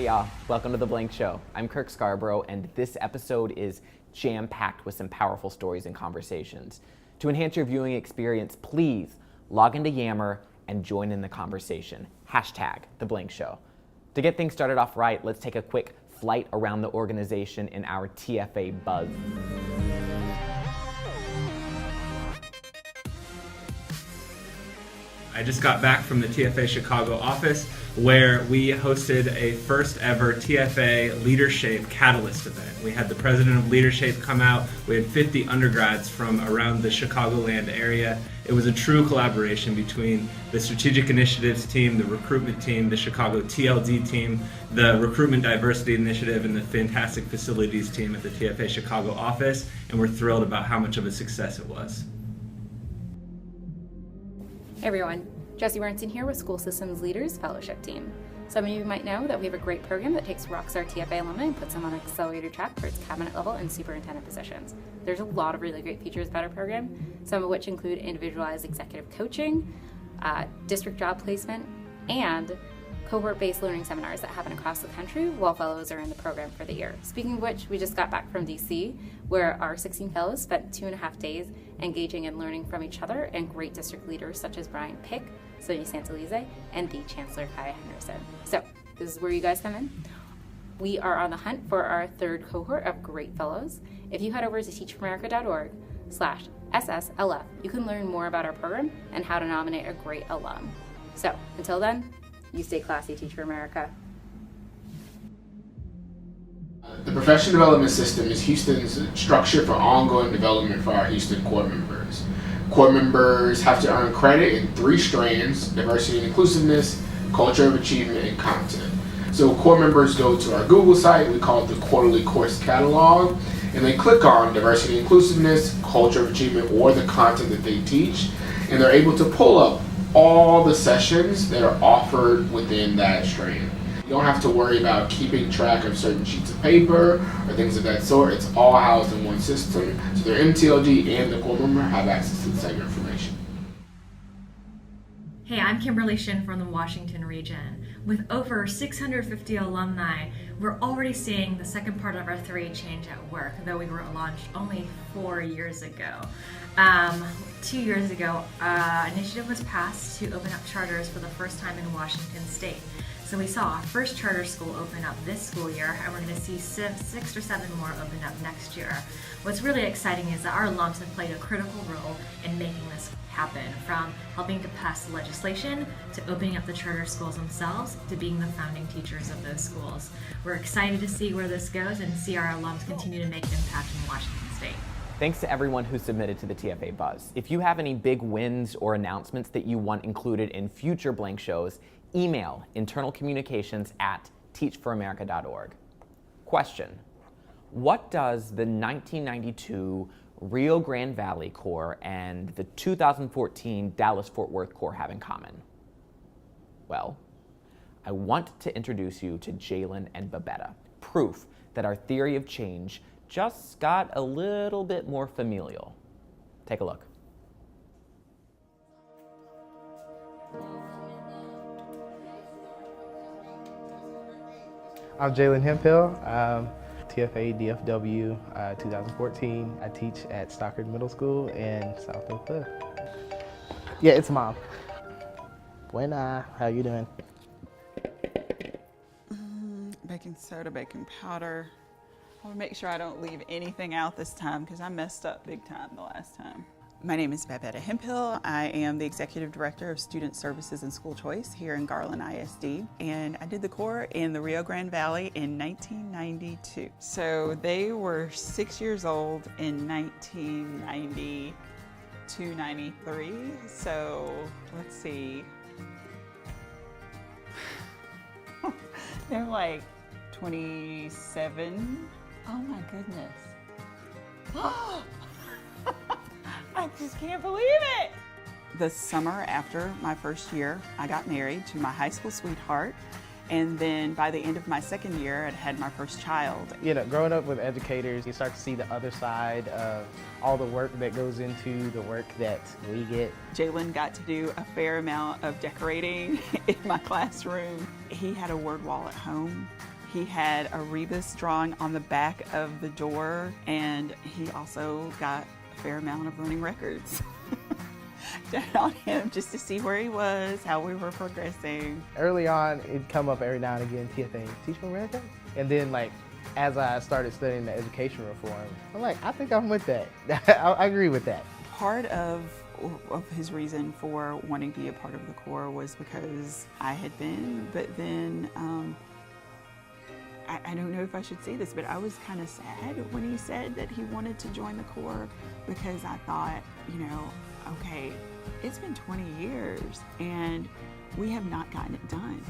Hey y'all, welcome to The Blank Show. I'm Kirk Scarborough, and this episode is jam-packed with some powerful stories and conversations. To enhance your viewing experience, please log into Yammer and join in the conversation. Hashtag The Blank Show. To get things started off right, let's take a quick flight around the organization in our TFA buzz. I just got back from the TFA Chicago office where we hosted a first ever TFA Leadershape Catalyst event. We had the president of Leadershape come out. We had 50 undergrads from around the Chicagoland area. It was a true collaboration between the Strategic Initiatives team, the recruitment team, the Chicago TLD team, the Recruitment Diversity Initiative, and the fantastic facilities team at the TFA Chicago office. And we're thrilled about how much of a success it was. Hey everyone, Jessie Bernstein here with School Systems Leaders Fellowship Team. Some of you might know that we have a great program that takes Rockstar TFA alumni and puts them on an accelerator track towards cabinet level and superintendent positions. There's a lot of really great features about our program, some of which include individualized executive coaching, district job placement, and cohort-based learning seminars that happen across the country while fellows are in the program for the year. Speaking of which, we just got back from DC, where our 16 fellows spent 2.5 days engaging and learning from each other and great district leaders such as Brian Pick, Sonia Santelize, and the Chancellor Kaya Henderson. So this is where you guys come in. We are on the hunt for our third cohort of great fellows. If you head over to teachforamerica.org/SSLF, you can learn more about our program and how to nominate a great alum. So until then, you stay classy, Teach for America. The professional development system is Houston's structure for ongoing development for our Houston core members. Core members have to earn credit in 3 strands: diversity and inclusiveness, culture of achievement, and content. So core members go to our Google site, we call it the quarterly course catalog, and they click on diversity and inclusiveness, culture of achievement, or the content that they teach, and they're able to pull up all the sessions that are offered within that strand. You don't have to worry about keeping track of certain sheets of paper or things of that sort. It's all housed in one system, so their MTLG and the core member have access to the same information. Hey, I'm Kimberly Shin from the Washington region. With over 650 alumni, we're already seeing the second part of our 3 change at work, though we were launched only 4 years ago. 2 years ago, an initiative was passed to open up charters for the first time in Washington State. So we saw our first charter school open up this school year, and we're going to see 6 or 7 more open up next year. What's really exciting is that our alums have played a critical role in making this happen, from helping to pass the legislation, to opening up the charter schools themselves, to being the founding teachers of those schools. We're excited to see where this goes and see our alums continue to make an impact in Washington State. Thanks to everyone who submitted to the TFA Buzz. If you have any big wins or announcements that you want included in future Blank Shows, email internalcommunications@teachforamerica.org. Question: what does the 1992 Rio Grande Valley Corps and the 2014 Dallas-Fort Worth Corps have in common? Well, I want to introduce you to Jalen and Babetta, proof that our theory of change just got a little bit more familial. Take a look. I'm Jalen Hemphill. I'm TFA DFW 2014. I teach at Stockard Middle School in South Oak Cliff. Yeah, it's Mom. Buena, how you doing? Baking soda, baking powder. I want to make sure I don't leave anything out this time because I messed up big time the last time. My name is Babetta Hemphill. I am the Executive Director of Student Services and School Choice here in Garland ISD. And I did the Corps in the Rio Grande Valley in 1992. So they were 6 years old in 1992, 93. So let's see. They're like 27. Oh my goodness. I just can't believe it. The summer after my first year, I got married to my high school sweetheart, And then by the end of my second year, I'd had my first child. You know, growing up with educators, you start to see the other side of all the work that goes into the work that we get. Jalen got to do a fair amount of decorating in my classroom. He had a word wall at home. He had a rebus drawing on the back of the door, and he also got a fair amount of running records done on him just to see where he was, how we were progressing. Early on, it'd come up every now and again, TFA, teach me America? And then like, as I started studying the education reform, I'm like, I think I'm with that. I agree with that. Part of his reason for wanting to be a part of the Corps was because I had been, but then I don't know if I should say this, but I was kind of sad when he said that he wanted to join the Corps, because I thought, you know, okay, it's been 20 years and we have not gotten it done.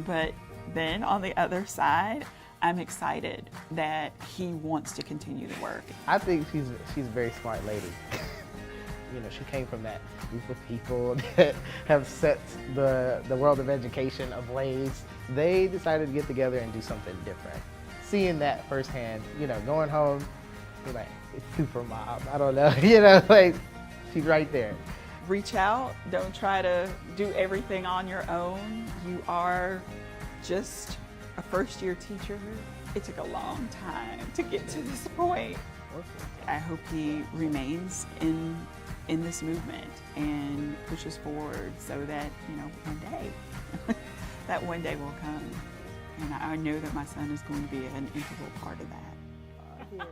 But then on the other side, I'm excited that he wants to continue the work. I think she's a very smart lady. You know, she came from that group of people that have set the world of education ablaze. They decided to get together and do something different. Seeing that firsthand, you know, going home, you're like, it's super mom. I don't know, you know, like, she's right there. Reach out, don't try to do everything on your own. You are just a first-year teacher. It took a long time to get to this point. I hope he remains in this movement and pushes forward so that, you know, one day, that one day will come. And I know that my son is going to be an integral part of that.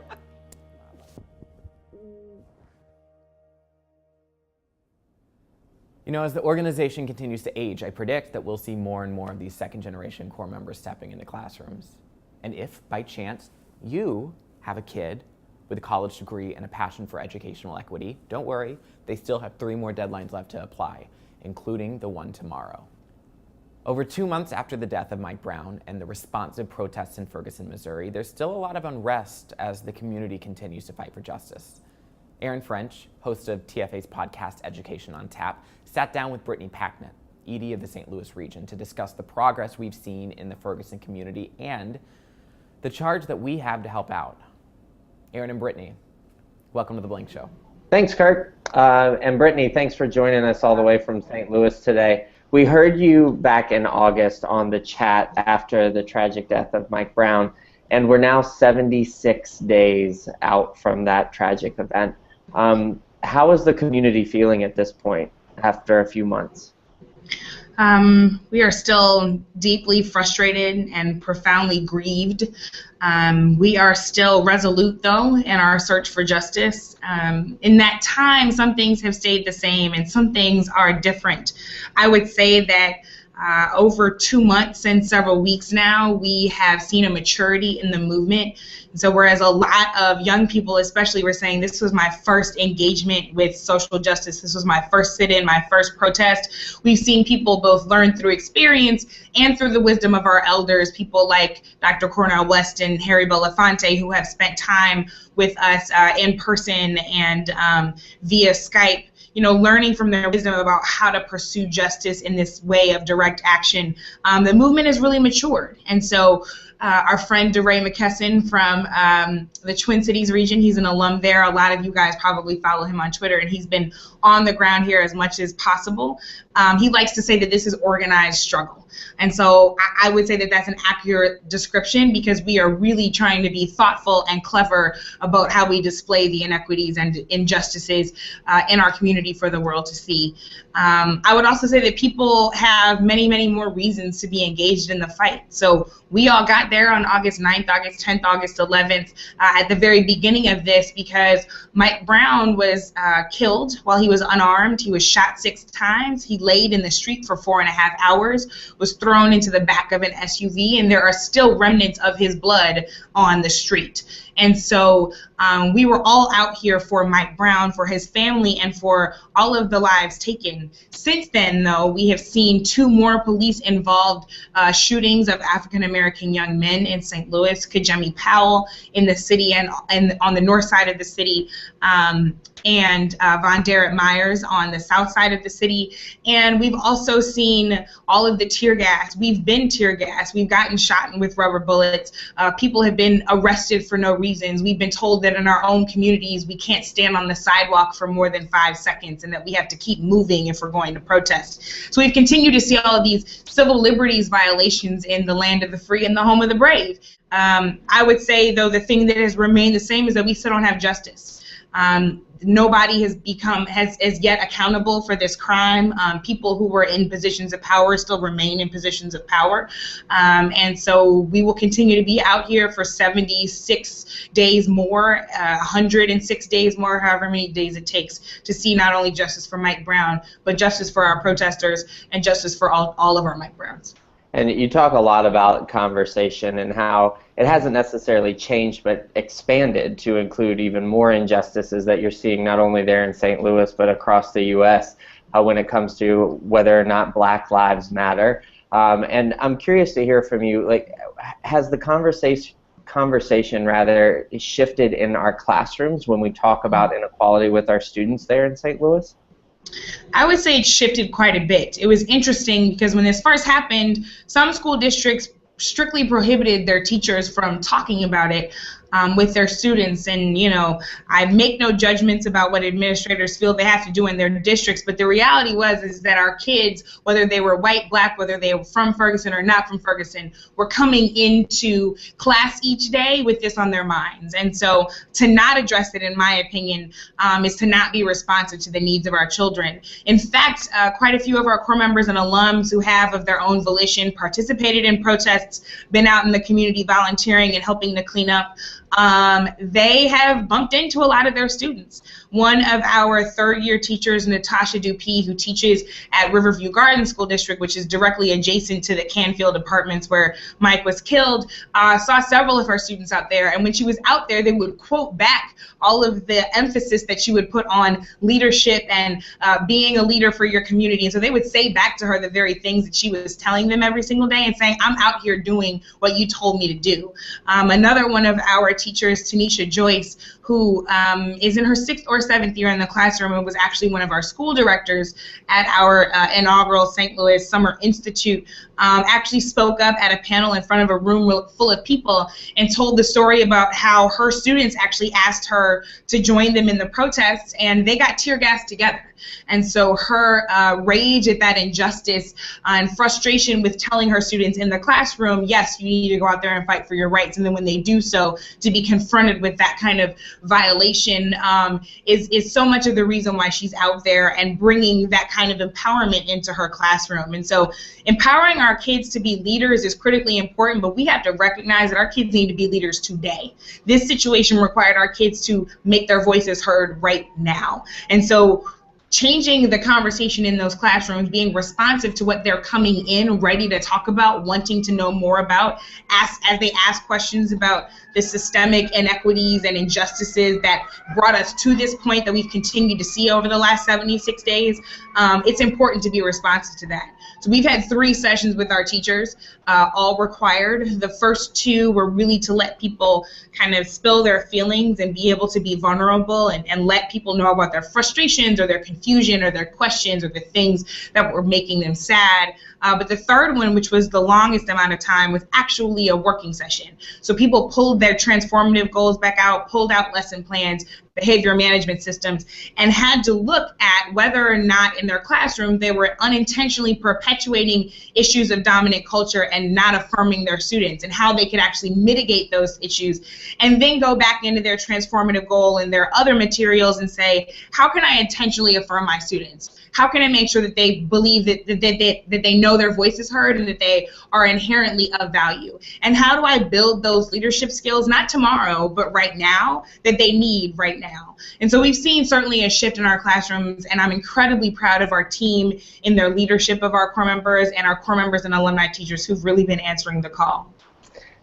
You know, as the organization continues to age, I predict that we'll see more and more of these second-generation Corps members stepping into classrooms. And if, by chance, you have a kid with a college degree and a passion for educational equity, don't worry, they still have 3 more deadlines left to apply, including the one tomorrow. Over 2 months after the death of Mike Brown and the responsive protests in Ferguson, Missouri, there's still a lot of unrest as the community continues to fight for justice. Aaron French, host of TFA's podcast Education on Tap, sat down with Brittany Packnett, ED of the St. Louis region, to discuss the progress we've seen in the Ferguson community and the charge that we have to help out. Aaron and Brittany, welcome to The Blank Show. Thanks, Kurt. And Brittany, thanks for joining us all the way from St. Louis today. We heard you back in August on the chat after the tragic death of Mike Brown, and we're now 76 days out from that tragic event. How is the community feeling at this point after a few months? We are still deeply frustrated and profoundly grieved. We are still resolute, though, in our search for justice. In that time, some things have stayed the same and some things are different. I would say that over 2 months and several weeks now, we have seen a maturity in the movement. So whereas a lot of young people especially were saying, this was my first engagement with social justice, this was my first sit-in, my first protest, we've seen people both learn through experience and through the wisdom of our elders, people like Dr. Cornell West and Harry Belafonte, who have spent time with us in person and via Skype, you know, learning from their wisdom about how to pursue justice in this way of direct action. The movement has really matured. And so our friend DeRay McKesson from the Twin Cities region, he's an alum there. A lot of you guys probably follow him on Twitter, and he's been on the ground here as much as possible. He likes to say that this is organized struggle. And so I would say that that's an accurate description, because we are really trying to be thoughtful and clever about how we display the inequities and injustices in our community for the world to see. I would also say that people have many, many more reasons to be engaged in the fight. So we all got there on August 9th, August 10th, August 11th, at the very beginning of this, because Mike Brown was killed while he was unarmed. He was shot 6 times. He laid in the street for 4.5 hours, was thrown into the back of an SUV, and there are still remnants of his blood on the street. And so we were all out here for Mike Brown, for his family, and for all of the lives taken. Since then, though, we have seen 2 more police-involved shootings of African-American young men in St. Louis, Kajemi Powell in the city and on the north side of the city, and Von Derek Myers on the south side of the city. And we've also seen all of the tear gas. We've been tear gas. We've gotten shot with rubber bullets. People have been arrested for no reasons. We've been told that in our own communities we can't stand on the sidewalk for more than 5 seconds and that we have to keep moving if we're going to protest. So we've continued to see all of these civil liberties violations in the land of the free and the home of the brave. I would say, though, the thing that has remained the same is that we still don't have justice. Nobody has yet accountable for this crime. People who were in positions of power still remain in positions of power. And so we will continue to be out here for 76 days more, 106 days more, however many days it takes to see not only justice for Mike Brown, but justice for our protesters and justice for all of our Mike Browns. And you talk a lot about conversation and how it hasn't necessarily changed but expanded to include even more injustices that you're seeing not only there in St. Louis but across the U.S. When it comes to whether or not Black Lives Matter. And I'm curious to hear from you, like, has the conversation rather shifted in our classrooms when we talk about inequality with our students there in St. Louis? I would say it shifted quite a bit. It was interesting because when this first happened, some school districts strictly prohibited their teachers from talking about it with their students. And, you know, I make no judgments about what administrators feel they have to do in their districts, but the reality is that our kids, whether they were white, black, whether they were from Ferguson or not from Ferguson, were coming into class each day with this on their minds. And so to not address it, in my opinion, is to not be responsive to the needs of our children. In fact, quite a few of our core members and alums who have of their own volition participated in protests, been out in the community volunteering and helping to clean up, they have bumped into a lot of their students. One of our third-year teachers, Natasha Dupuy, who teaches at Riverview Garden School District, which is directly adjacent to the Canfield Apartments where Mike was killed, saw several of her students out there. And when she was out there, they would quote back all of the emphasis that she would put on leadership and being a leader for your community. And so they would say back to her the very things that she was telling them every single day and saying, I'm out here doing what you told me to do. Another one of our teachers, Tanisha Joyce, who is in her 6th or 7th year in the classroom and was actually one of our school directors at our inaugural St. Louis Summer Institute, actually spoke up at a panel in front of a room full of people and told the story about how her students actually asked her to join them in the protests, and they got tear gassed together. And so her rage at that injustice and frustration with telling her students in the classroom, yes, you need to go out there and fight for your rights, and then when they do so, to be confronted with that kind of violation is so much of the reason why she's out there and bringing that kind of empowerment into her classroom. And so empowering our kids to be leaders is critically important, but we have to recognize that our kids need to be leaders today. This situation required our kids to make their voices heard right now. And so changing the conversation in those classrooms, being responsive to what they're coming in, ready to talk about, wanting to know more about, as they ask questions about the systemic inequities and injustices that brought us to this point that we've continued to see over the last 76 days, it's important to be responsive to that. So we've had 3 sessions with our teachers, all required. The first 2 were really to let people kind of spill their feelings and be able to be vulnerable and let people know about their frustrations or their confusion or their questions or the things that were making them sad. But the third one, which was the longest amount of time, was actually a working session. So people pulled their transformative goals back out, pulled out lesson plans, behavior management systems, and had to look at whether or not in their classroom they were unintentionally perpetuating issues of dominant culture and not affirming their students, and how they could actually mitigate those issues, and then go back into their transformative goal and their other materials and say, how can I intentionally affirm my students? How can I make sure that they believe that they know their voice is heard and that they are inherently of value? And how do I build those leadership skills, not tomorrow, but right now, that they need right now? And so we've seen certainly a shift in our classrooms, and I'm incredibly proud of our team in their leadership of our core members and our core members and alumni teachers who've really been answering the call.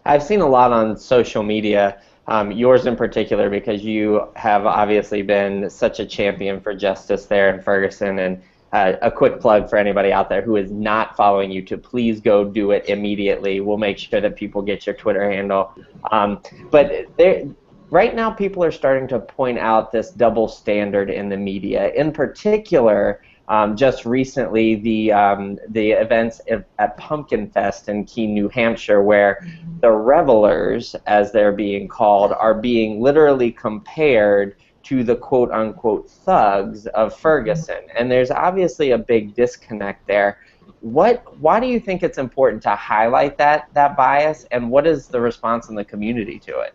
I've seen a lot on social media yours in particular, because you have obviously been such a champion for justice there in Ferguson. And a quick plug for anybody out there who is not following you to please go do it immediately. We'll make sure that people get your Twitter handle. But right now people are starting to point out this double standard in the media. In particular, just recently, the events at Pumpkin Fest in Keene, New Hampshire, where the revelers, as they're being called, are being literally compared to the quote-unquote thugs of Ferguson. And there's obviously a big disconnect there. Why do you think it's important to highlight that bias, and what is the response in the community to it?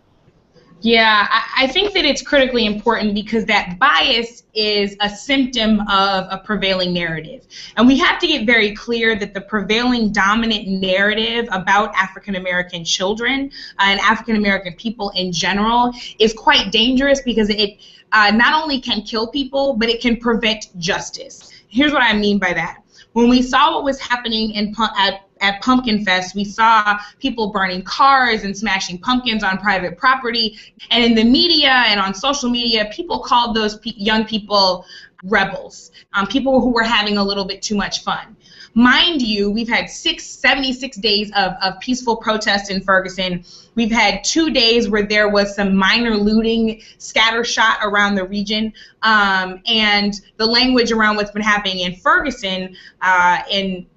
Yeah, I think that it's critically important because that bias is a symptom of a prevailing narrative. And we have to get very clear that the prevailing dominant narrative about African American children and African American people in general is quite dangerous because it not only can kill people, but it can prevent justice. Here's what I mean by that. When we saw what was happening at Pumpkin Fest, we saw people burning cars and smashing pumpkins on private property. And in the media and on social media, people called those young people rebels, people who were having a little bit too much fun. Mind you, we've had 76 days of peaceful protest in Ferguson. We've had 2 days where there was some minor looting scattershot around the region. And the language around what's been happening in Ferguson,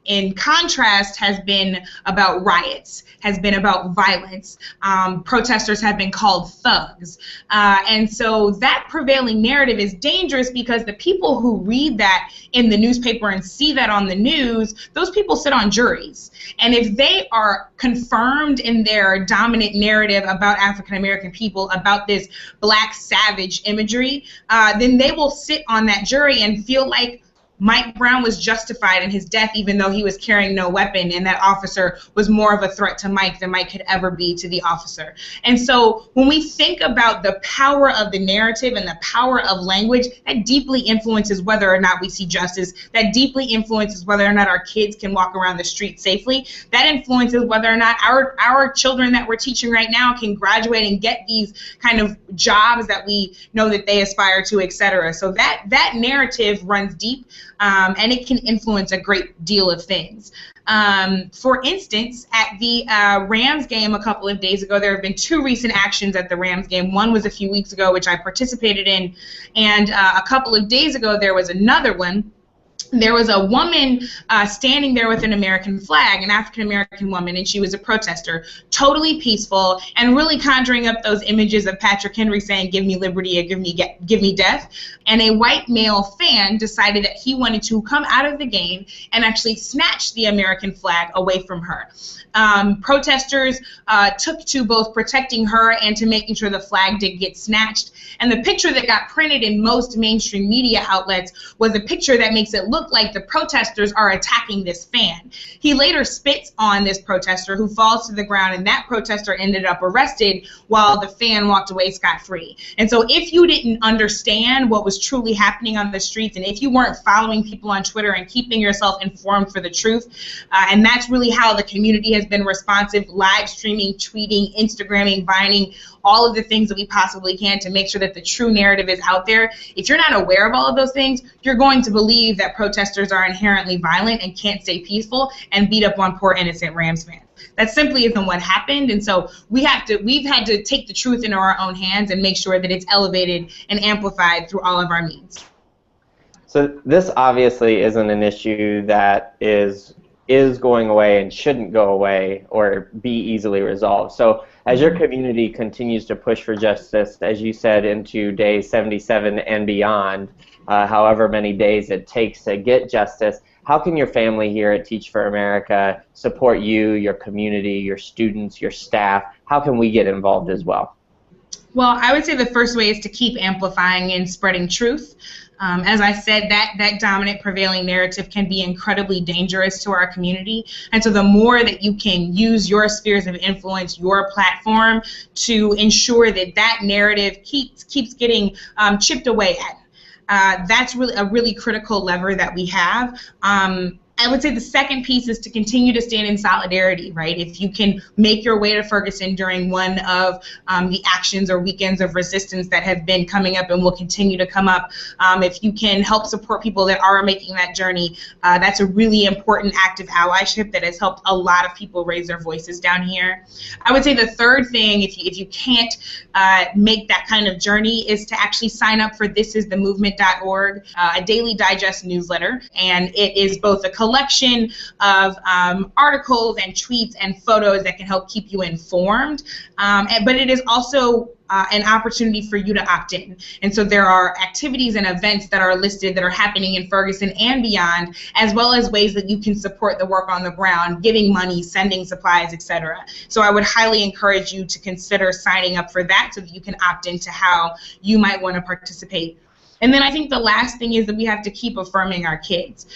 in contrast, has been about riots, has been about violence. Protesters have been called thugs. And so that prevailing narrative is dangerous because the people who read that in the newspaper and see that on the news, those people sit on juries. And if they are confirmed in their dominant narrative about African American people, about this black savage imagery, then they will sit on that jury and feel like Mike Brown was justified in his death even though he was carrying no weapon, and that officer was more of a threat to Mike than Mike could ever be to the officer. And so when we think about the power of the narrative and the power of language, that deeply influences whether or not we see justice, that deeply influences whether or not our kids can walk around the street safely, that influences whether or not our children that we're teaching right now can graduate and get these kind of jobs that we know that they aspire to, etc. So that narrative runs deep. And it can influence a great deal of things. For instance, at the Rams game a couple of days ago, there have been 2 recent actions at the Rams game. One was a few weeks ago, which I participated in, and a couple of days ago there was another one. There was a woman standing there with an American flag, an African-American woman, and she was a protester, totally peaceful, and really conjuring up those images of Patrick Henry saying, "Give me liberty or give me death." And a white male fan decided that he wanted to come out of the game and actually snatch the American flag away from her. Protesters took to both protecting her and to making sure the flag did get snatched. And the picture that got printed in most mainstream media outlets was a picture that makes it look like the protesters are attacking this fan. He later spits on this protester who falls to the ground, and that protester ended up arrested while the fan walked away scot-free. And so if you didn't understand what was truly happening on the streets, and if you weren't following people on Twitter and keeping yourself informed for the truth, and that's really how the community has been responsive, live streaming, tweeting, Instagramming, Vining, all of the things that we possibly can to make sure that the true narrative is out there. If you're not aware of all of those things, you're going to believe that protesters are inherently violent and can't stay peaceful and beat up on poor innocent Rams fans. That simply isn't what happened, and so we've had to take the truth into our own hands and make sure that it's elevated and amplified through all of our means. So this obviously isn't an issue that is going away and shouldn't go away or be easily resolved. So as your community continues to push for justice, as you said, into day 77 and beyond, however many days it takes to get justice, how can your family here at Teach for America support you, your community, your students, your staff? How can we get involved as well? Well, I would say the first way is to keep amplifying and spreading truth. As I said, that dominant prevailing narrative can be incredibly dangerous to our community. And so the more that you can use your spheres of influence, your platform, to ensure that that narrative keeps getting chipped away at. That's really a really critical lever that we have. I would say the second piece is to continue to stand in solidarity, right? If you can make your way to Ferguson during one of the actions or weekends of resistance that have been coming up and will continue to come up, if you can help support people that are making that journey, that's a really important act of allyship that has helped a lot of people raise their voices down here. I would say the third thing, if you can't make that kind of journey, is to actually sign up for thisisthemovement.org, a daily digest newsletter, and it is both a collection of articles and tweets and photos that can help keep you informed, but it is also an opportunity for you to opt in. And so there are activities and events that are listed that are happening in Ferguson and beyond, as well as ways that you can support the work on the ground, giving money, sending supplies, etc. So I would highly encourage you to consider signing up for that so that you can opt into how you might want to participate. And then I think the last thing is that we have to keep affirming our kids.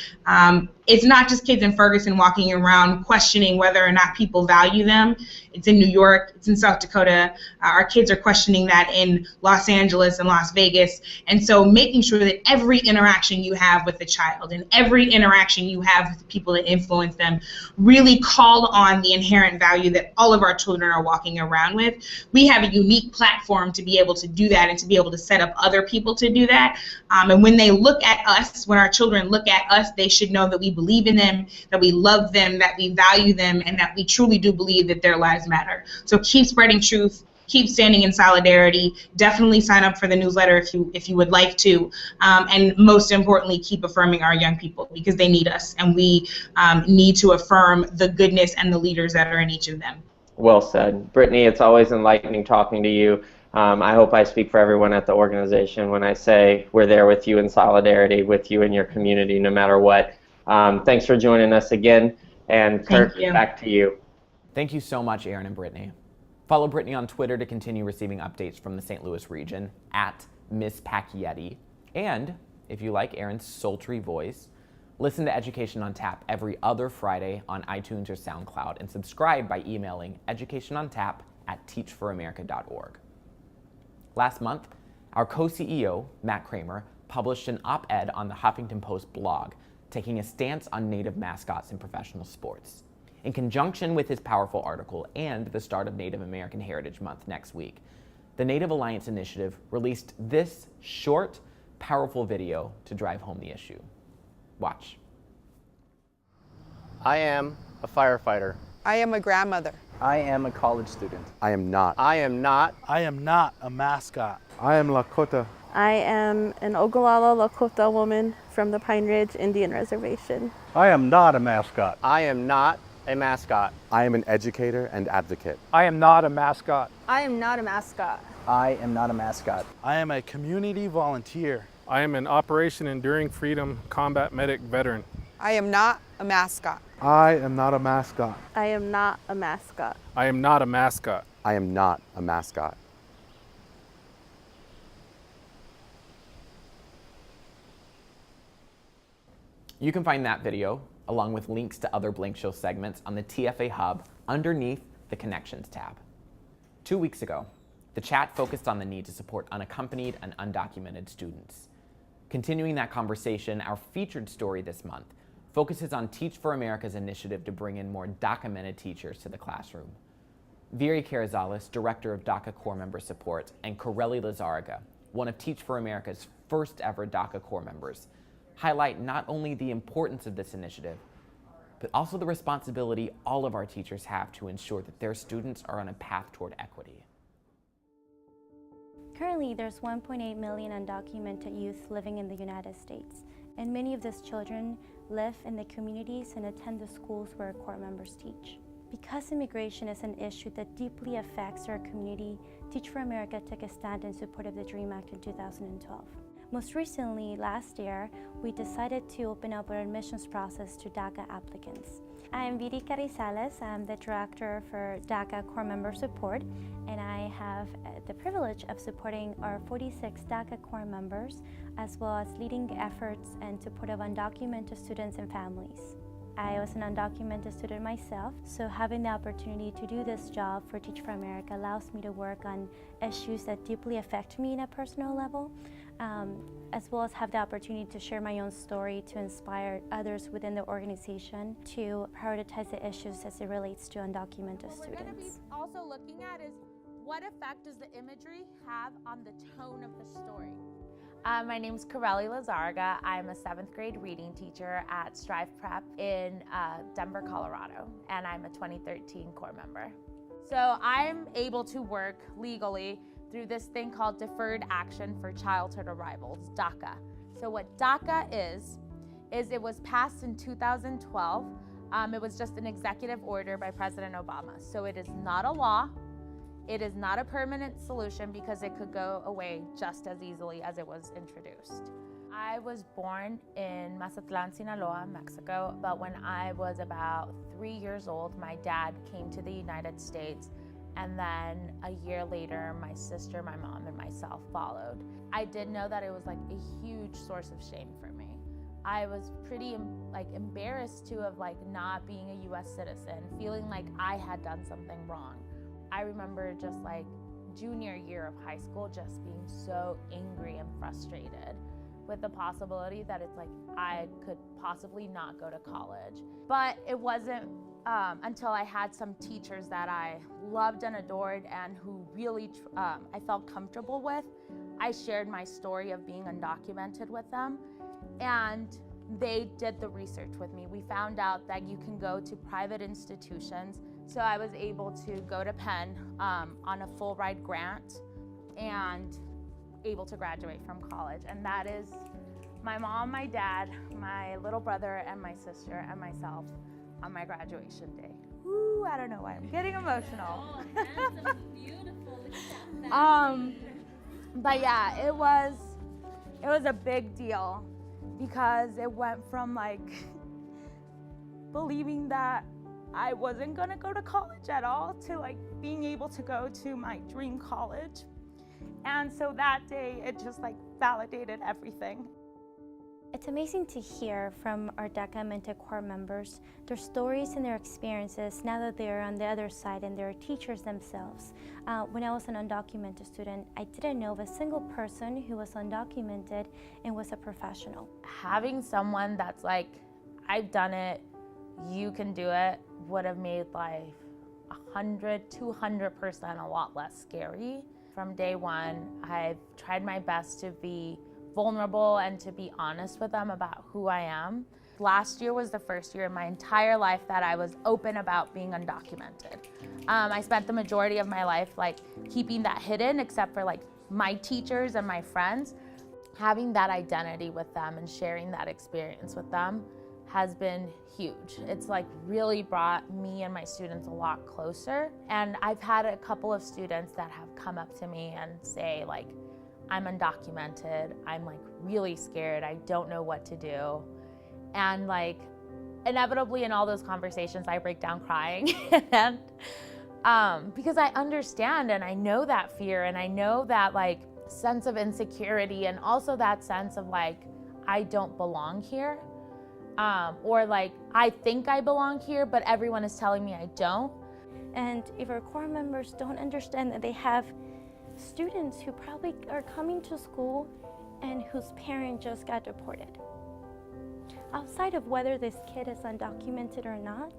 It's not just kids in Ferguson walking around questioning whether or not people value them. It's in New York, it's in South Dakota. Our kids are questioning that in Los Angeles and Las Vegas. And so making sure that every interaction you have with the child and every interaction you have with the people that influence them really call on the inherent value that all of our children are walking around with. We have a unique platform to be able to do that and to be able to set up other people to do that. And when they look at us, when our children look at us, they should know that we believe in them, that we love them, that we value them, and that we truly do believe that their lives matter. So keep spreading truth, keep standing in solidarity, definitely sign up for the newsletter if you would like to, and most importantly, keep affirming our young people because they need us, and we need to affirm the goodness and the leaders that are in each of them. Well said. Brittany, it's always enlightening talking to you. I hope I speak for everyone at the organization when I say we're there with you in solidarity with you and your community no matter what. Thanks for joining us again. And Kurt, back to you. Thank you so much, Aaron and Brittany. Follow Brittany on Twitter to continue receiving updates from the St. Louis region at Miss Pacchietti. And if you like Aaron's sultry voice, listen to Education on Tap every other Friday on iTunes or SoundCloud, and subscribe by emailing educationontap@teachforamerica.org. Last month, our co-CEO, Matt Kramer, published an op-ed on the Huffington Post blog, taking a stance on Native mascots in professional sports. In conjunction with his powerful article and the start of Native American Heritage Month next week, the Native Alliance Initiative released this short, powerful video to drive home the issue. Watch. I am a firefighter. I am a grandmother. I am a college student. I am not. I am not. I am not a mascot. I am Lakota. I am an Ogallala Lakota woman from the Pine Ridge Indian Reservation. I am not a mascot. I am not a mascot. I am an educator and advocate. I am not a mascot. I am not a mascot. I am not a mascot. I am a community volunteer. I am an Operation Enduring Freedom combat medic veteran. I am not a mascot. I am not a mascot. I am not a mascot. I am not a mascot. I am not a mascot. You can find that video, along with links to other Blink Show segments, on the TFA Hub underneath the Connections tab. 2 weeks ago, the chat focused on the need to support unaccompanied and undocumented students. Continuing that conversation, our featured story this month focuses on Teach for America's initiative to bring in more documented teachers to the classroom. Viri Carrizales, Director of DACA Corps Member Support, and Corelli Lizarraga, one of Teach for America's first ever DACA Corps members, highlight not only the importance of this initiative, but also the responsibility all of our teachers have to ensure that their students are on a path toward equity. Currently, there's 1.8 million undocumented youth living in the United States, and many of these children live in the communities and attend the schools where Corps members teach. Because immigration is an issue that deeply affects our community, Teach for America took a stand in support of the DREAM Act in 2012. Most recently, last year, we decided to open up our admissions process to DACA applicants. I am Viri Carrizales. I'm the Director for DACA Corps Member Support, and I have the privilege of supporting our 46 DACA Corps members, as well as leading efforts in support of undocumented students and families. I was an undocumented student myself, so having the opportunity to do this job for Teach for America allows me to work on issues that deeply affect me in a personal level, as well as have the opportunity to share my own story to inspire others within the organization to prioritize the issues as it relates to undocumented students. What we're going to be also looking at is what effect does the imagery have on the tone of the story? My name's Corelli Lazarga. I'm a 7th grade reading teacher at Strive Prep in Denver, Colorado, and I'm a 2013 Corps member. So I'm able to work legally through this thing called Deferred Action for Childhood Arrivals, DACA. So what DACA is it was passed in 2012. It was just an executive order by President Obama. So it is not a law. It is not a permanent solution because it could go away just as easily as it was introduced. I was born in Mazatlan, Sinaloa, Mexico, but when I was about 3 years old, my dad came to the United States, and then a year later, my sister, my mom, and myself followed. I did know that it was like a huge source of shame for me. I was pretty embarrassed too of not being a US citizen, feeling like I had done something wrong. I remember just junior year of high school just being so angry and frustrated with the possibility that it's I could possibly not go to college. But it wasn't until I had some teachers that I loved and adored and who really I felt comfortable with. I shared my story of being undocumented with them, and they did the research with me. We found out that you can go to private institutions. So I was able to go to Penn on a full ride grant and able to graduate from college. And that is my mom, my dad, my little brother, and my sister, and myself on my graduation day. Woo, I don't know why I'm getting emotional. Oh, handsome, beautiful, look at that. But yeah, it was a big deal because it went from believing that I wasn't gonna go to college at all to being able to go to my dream college. And so that day, it just validated everything. It's amazing to hear from our DACA Mentor Corps members, their stories and their experiences now that they're on the other side and they're teachers themselves. When I was an undocumented student, I didn't know of a single person who was undocumented and was a professional. Having someone that's I've done it, you can do it, would have made life 100, 200% a lot less scary. From day one, I've tried my best to be vulnerable and to be honest with them about who I am. Last year was the first year in my entire life that I was open about being undocumented. I spent the majority of my life keeping that hidden, except for my teachers and my friends. Having that identity with them and sharing that experience with them has been huge. It's really brought me and my students a lot closer. And I've had a couple of students that have come up to me and say I'm undocumented, I'm really scared, I don't know what to do. And inevitably in all those conversations I break down crying and because I understand and I know that fear and I know that sense of insecurity and also that sense of I don't belong here. Or I think I belong here, but everyone is telling me I don't. And if our Corps members don't understand that they have students who probably are coming to school and whose parent just got deported. Outside of whether this kid is undocumented or not,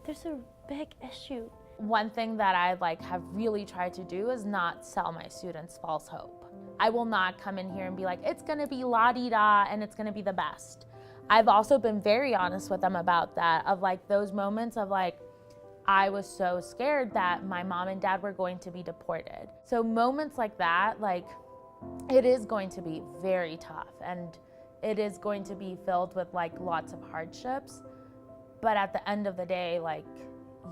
there's a big issue. One thing that I have really tried to do is not sell my students false hope. I will not come in here and be it's gonna be la-di-da and it's gonna be the best. I've also been very honest with them about that, of those moments of I was so scared that my mom and dad were going to be deported. So moments like that, it is going to be very tough and it is going to be filled with lots of hardships. But at the end of the day,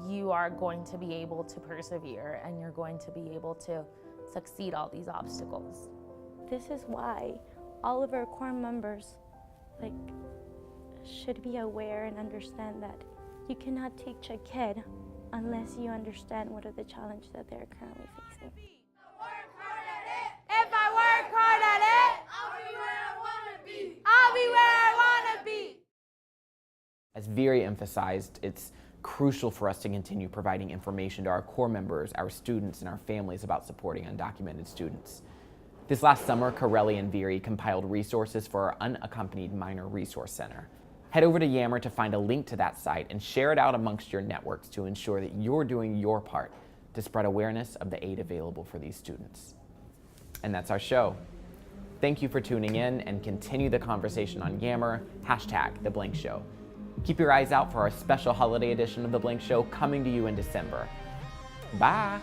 you are going to be able to persevere and you're going to be able to succeed all these obstacles. This is why all of our Corps members should be aware and understand that you cannot teach a kid unless you understand what are the challenges that they're currently facing. If I work hard at it, I'll be where I wanna be. I'll be where I wanna be. As Viri emphasized, it's crucial for us to continue providing information to our Corps members, our students, and our families about supporting undocumented students. This last summer, Corelli and Veery compiled resources for our Unaccompanied Minor Resource Center. Head over to Yammer to find a link to that site and share it out amongst your networks to ensure that you're doing your part to spread awareness of the aid available for these students. And that's our show. Thank you for tuning in, and continue the conversation on Yammer, #The Blank Show. Keep your eyes out for our special holiday edition of The Blank Show coming to you in December. Bye.